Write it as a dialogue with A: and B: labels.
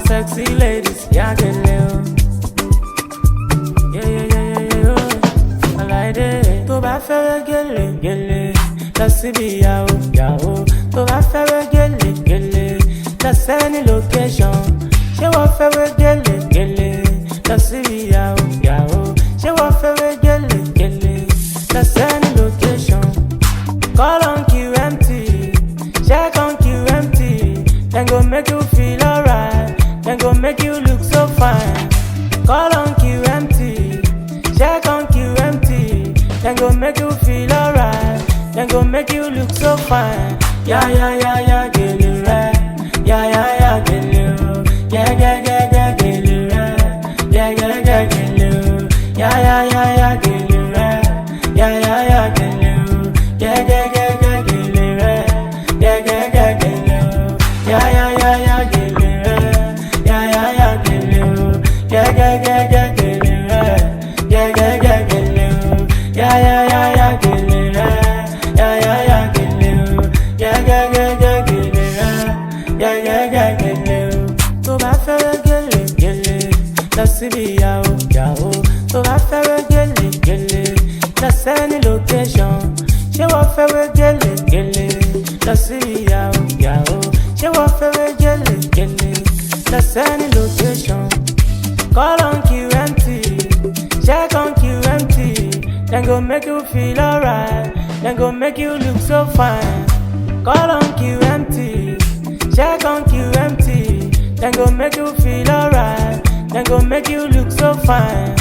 A: sexy ladies, yeah, get little. Yeah, oh. I like it. To bá fẹ́rẹ́ gẹ́lẹ́, lọ síbi ìyàwó. To bá fẹ́rẹ́ gẹ́lẹ́, lọ sẹ́ni location. Ṣé wọ́n fẹ́rẹ́ gẹ́lẹ́, lọ síbi ìyàwó. Ṣé wọ́n fẹ́rẹ́ gẹ́lẹ́, lọ sẹ́ni location. Call on QMT, check on QMT. Then go make you feel alright, then go make you look so fine. Call on QMT, check on QMT. Then go make you feel alright, then go make you look so fine. Yeah, get it right. Yeah, get it right. Yeah, get it right. Yeah, get it right. Yeah, get it right. Yeah, get it right. Yeah, get it right. Yeah, get it right. Yeah, get it right. Yeah, get it right. Yeah, get it right. Yeah, get it right. Yeah, get it right. To bá fẹ́rẹ́ gẹ́lẹ́, lọ síbi ìyàwó. To bá fẹ́rẹ́ gẹ́lẹ́, lọ sẹ́ni location. Ṣé wọ́n fẹ́rẹ́ gẹ́lẹ́, lọ síbi ìyàwó. Ṣé wọ́n fẹ́rẹ́ gẹ́lẹ́, lọ sẹ́ni location. Call on QMT, check on QMT. Then go make you feel alright, then go make you look so fine. Call on QMT, check on QMT. Then go make you feel alright, then go make you look so fine.